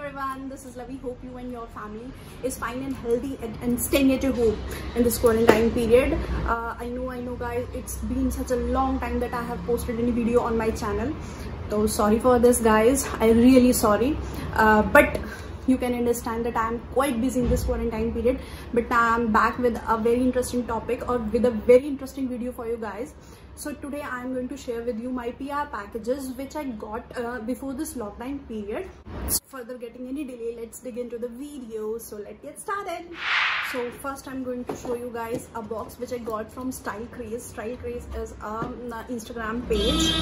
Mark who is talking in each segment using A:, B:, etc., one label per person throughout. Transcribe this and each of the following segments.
A: everyone, this is Lavi. Hope you and your family is fine and healthy and staying at your home in this quarantine period. I know guys, it's been such a long time that I have posted any video on my channel. So sorry for this guys, I'm really sorry. But you can understand that I am quite busy in this quarantine period. But I am back with a very interesting topic or with a very interesting video for you guys. So today I am going to share with you my PR packages which I got before this lockdown period. Further getting any delay, let's dig into the video. So let's get started. So first I'm going to show you guys a box which I got from Style Craze. Style Craze is an Instagram page.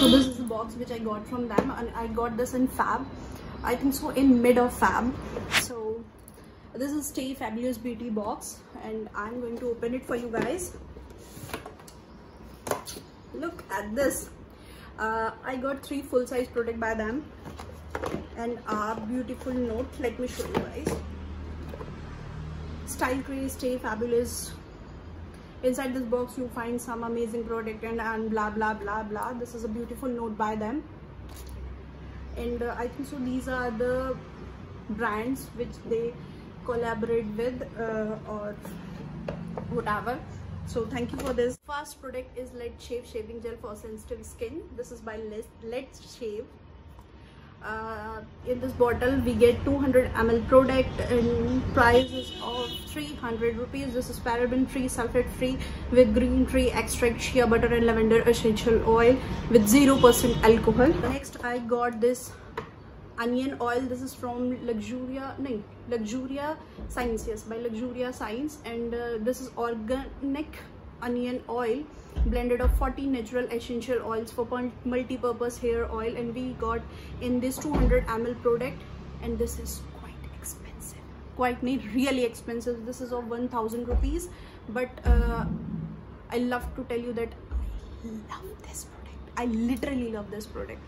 A: So this is the box which I got from them, and I got this in Fab. I think so in mid of Fab. So this is Stay Fabulous Beauty box, and I'm going to open it for you guys. Look at this. I got 3 full-size products by them and a beautiful note. Let me show you guys. Style Craze, Stay Fabulous. Inside this box you find some amazing product and blah blah blah blah. This is a beautiful note by them, and I think so these are the brands which they collaborate with or whatever. So thank you for this. First product is Let's Shave shaving gel for sensitive skin. This is by Let's Shave. In this bottle we get 200 ml product and prices of 300 rupees. This is paraben free, sulfate free with green tea extract, shea butter and lavender essential oil with 0% alcohol. Next I got this onion oil. This is from Luxuria Science, yes, by Luxuria Science, and this is organic onion oil blended of 40 natural essential oils for multi-purpose hair oil, and we got in this 200 ml product, and this is quite expensive, really expensive. This is of 1000 rupees, but I love to tell you that I love this product. I literally love this product.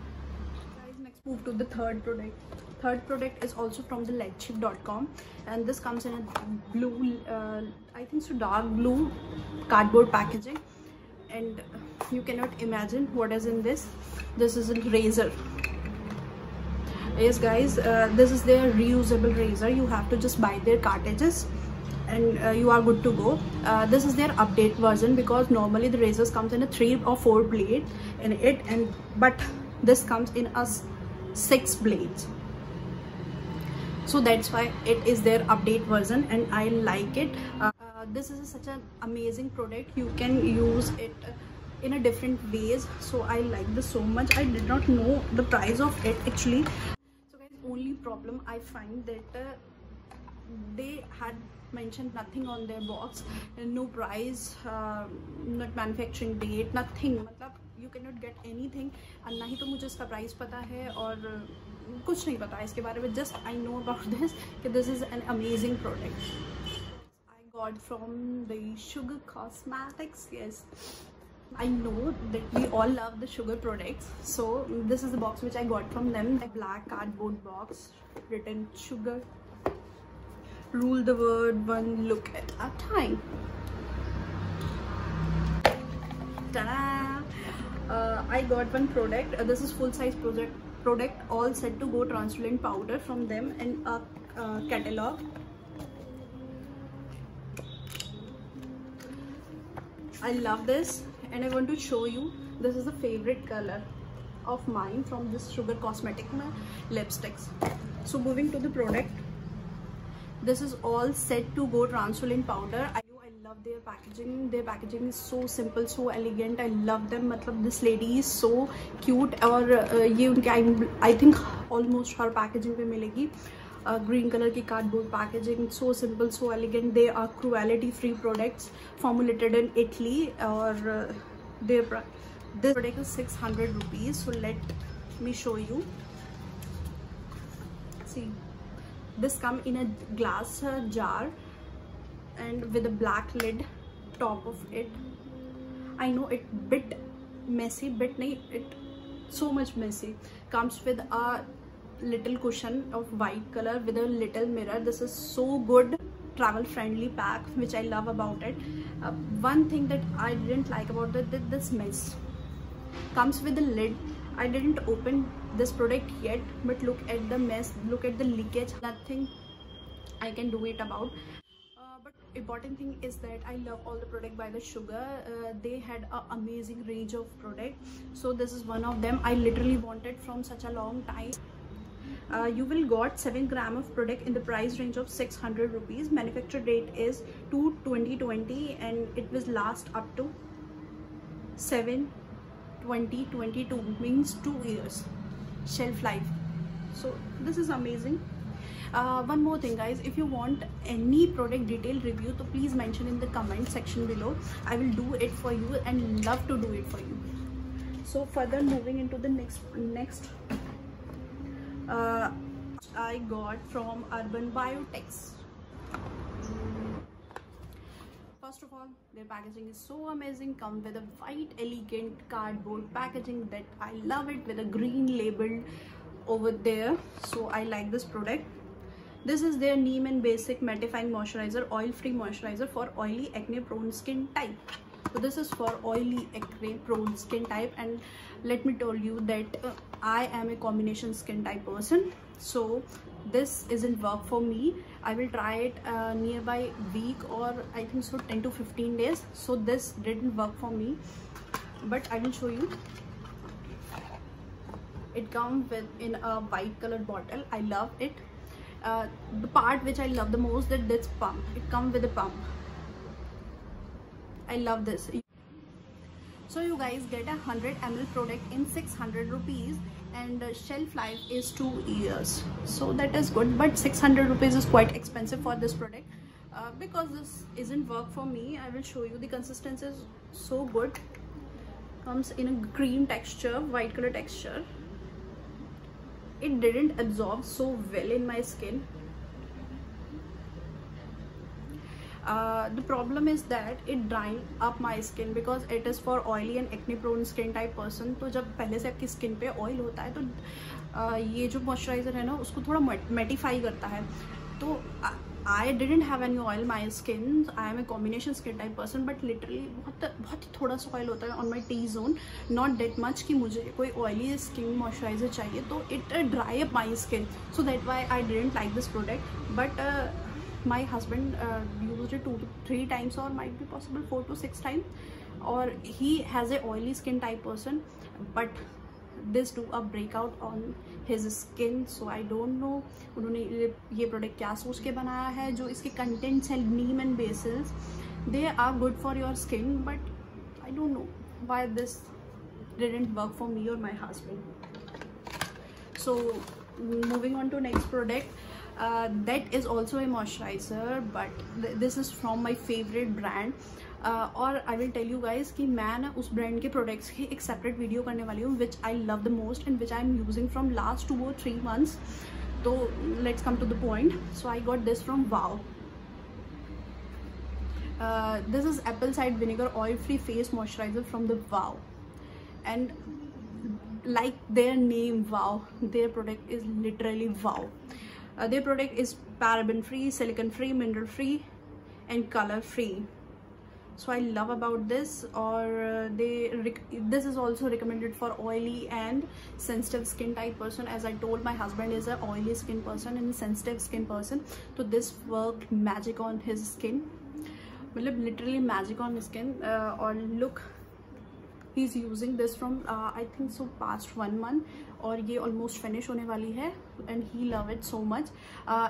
A: Guys, next move to the third product. Third product is also from the Letshave.com, and this comes in a blue I think so dark blue cardboard packaging, and you cannot imagine what is in this. This is a razor. Yes guys, this is their reusable razor. You have to just buy their cartridges and you are good to go. This is their update version, because normally the razors comes in a 3 or 4 blade in it, but this comes in a 6 blades. So that's why it is their update version, and I like it. This is such an amazing product. You can use it in a different ways, so I like this so much. I did not know the price of it actually. So guys, only problem I find that they had mentioned nothing on their box, no price, not manufacturing date, nothing. मतलब you cannot get anything, and ना ही तो मुझे इसका price पता है और कुछ नहीं पता इसके बारे में. Just I know about this कि this is an amazing product. I got from the Sugar Cosmetics. Yes, I know that we all love the sugar products, so this is the box which I got from them. A black cardboard box written sugar. Rule the world one look at a time. Ta-da! I got one product. This is full size product all set to go translucent powder from them, and a catalog. I love this, and I want to show you. This is the favorite color of mine from this Sugar Cosmetic lipsticks. So moving to the product, this is all set to go translucent powder. I love their packaging. Their packaging is so simple, so elegant. I love them. मतलब this lady is so cute, और ये उनके I think almost her packaging पे मिलेगी. Green color की cardboard packaging, so simple, so elegant. They are cruelty free products formulated in Italy, और this product is 600 rupees. So let me show you. See, this come in a glass jar and with a black lid top of it. I know it bit messy, bit nahi, it so much messy. Comes with a little cushion of white color with a little mirror. This is so good, travel friendly pack, which I love about it. One thing that I didn't like about it, this mess comes with a lid I didn't open this product yet, but look at the mess, look at the leakage. Nothing I can do it about. But important thing is that I love all the product by the Sugar. They had an amazing range of product, so this is one of them I literally wanted from such a long time. You will got 7 gram of product in the price range of 600 rupees. Manufacture date is 2/2020 and it will last up to 7/2022, means 2 years shelf life. So this is amazing. One more thing guys, if you want any product detailed review, so please mention in the comment section below. I will do it for you and love to do it for you. So further moving into the next I got from Urban Biotex. First of all, their packaging is so amazing. Come with a white elegant cardboard packaging that I love it, with a green label over there. So I like this product. This is their Neem and Basic Mattifying Moisturizer, oil-free moisturizer for oily acne-prone skin type. So this is for oily acne-prone skin type, and let me tell you that I am a combination skin type person. So this isn't work for me. I will try it nearby week, or I think so 10 to 15 days. So this didn't work for me, but I will show you. It comes in a white colored bottle. I love it. The part which I love the most, that this pump. It comes with a pump. I love this. So you guys get a 100 ml product in 600 rupees, and shelf life is 2 years. So that is good, but 600 rupees is quite expensive for this product. Because this isn't work for me, I will show you. The consistency is so good. Comes in a cream texture, white color texture. It didn't absorb so well in my skin. The problem is that it drying up my skin, because it is for oily and acne prone skin type person. तो जब पहले से आपकी skin पे oil होता है, तो ये जो मॉइस्चराइजर है ना, उसको थोड़ा मैटिफाई करता है. तो I didn't have any oil my skin. I am a combination skin type person, but literally बहुत ही थोड़ा सा ऑयल होता है on my T-zone, not that much कि मुझे कोई oily skin moisturizer चाहिए. तो it dry up my skin, so that why I didn't like this product. But my husband used it 2 to 3 times, or might be possible 4 to 6 times, or he has a oily skin type person, but this do a breakout on his skin. So I don't know उन्होंने ये product क्या सोच के बनाया है. जो इसके contents है neem and basils, they are good for your skin, but I don't know why this didn't work for me or my husband. So moving on to next product. That is also a moisturizer, but this is from my favorite brand. और I will tell you guys कि मैं ना उस brand के products की एक separate video करने वाली हूँ, which I love the most and which I am using from last 2 or 3 months. So let's come to the point. So I got this from Wow. This is apple cider vinegar oil-free face moisturizer from the Wow, and like their name Wow, their product is literally wow. Their product is paraben free, silicone free, mineral free and color free. So I love about this. Or this is also recommended for oily and sensitive skin type person. As I told, my husband is a oily skin person and sensitive skin person, so this worked magic on his skin. Literally magic on his skin. Or look, he's using this from I think so past 1 month, और ये almost finish होने वाली है, and he love it so much.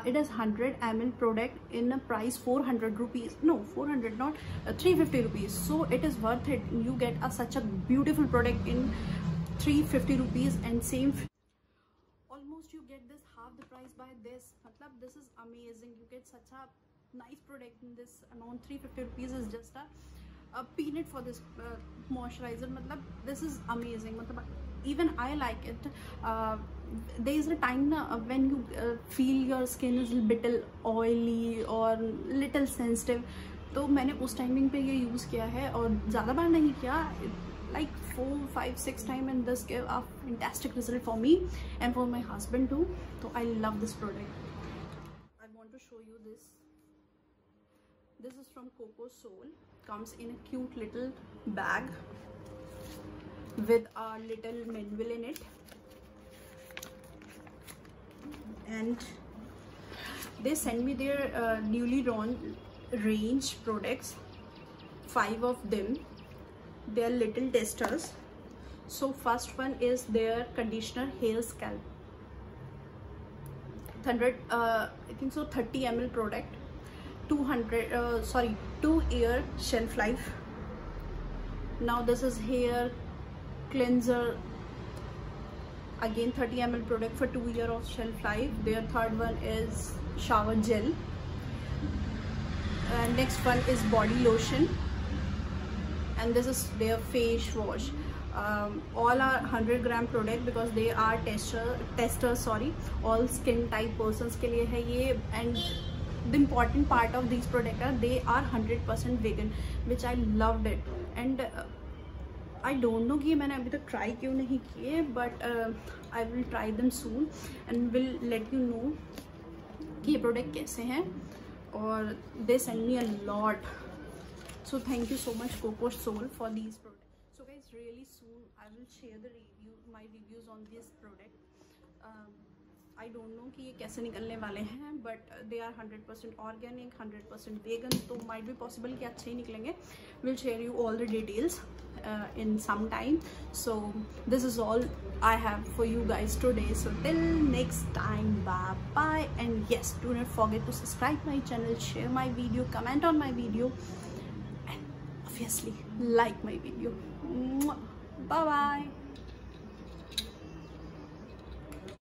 A: It is 100 ml product in a price 400 rupees. No, 400 not, 350 rupees. So it is worth it. You get such a beautiful product in 350 rupees, and same almost you get this half the price by this. मतलब this is amazing. You get such a nice product in this amount. 350 rupees is just a peanut for this moisturizer. मतलब this is amazing. मतलब even I like it. There is a time when you feel your skin is a little oily or little sensitive. तो मैंने उस timing पे ये use किया है, और ज़्यादा बार नहीं किया, like 4, 5, 6 times, and this gave a fantastic result for me and for my husband too. So I love this product. I want to show you this. This is from Coco Soul. Comes in a cute little bag. with a little manual in it, and they send me their newly launched range products, 5 of them. They are little testers. So first one is their conditioner hair scalp, 100 I think so 30 ml product, 2-year shelf life. Now this is hair cleanser, again 30 ml product for 2 years of shelf life. Their third one is shower gel, and next one is body lotion, and this is their face wash. All are 100-gram product because they are testers, sorry, all skin type persons के लिए है ये. And the important part of these products are they are 100% vegan, which I loved it. And I don't know कि ये मैंने अभी तक try क्यों नहीं किए, but I will try them soon and will let you know कि ये product कैसे हैं. और they send me a lot, so thank you so much Coco Soul for these products. So guys, really soon I will share my reviews on this product. I don't know कि ये कैसे निकलने वाले हैं, but they are 100% organic, 100% vegan, तो might be possible कि अच्छे ही निकलेंगे. We'll share you all the details in some time. So this is all I have for you guys today. So till next time, bye bye, and yes, do not forget to subscribe my channel, share my video, comment on my video, and obviously like my video. Bye bye.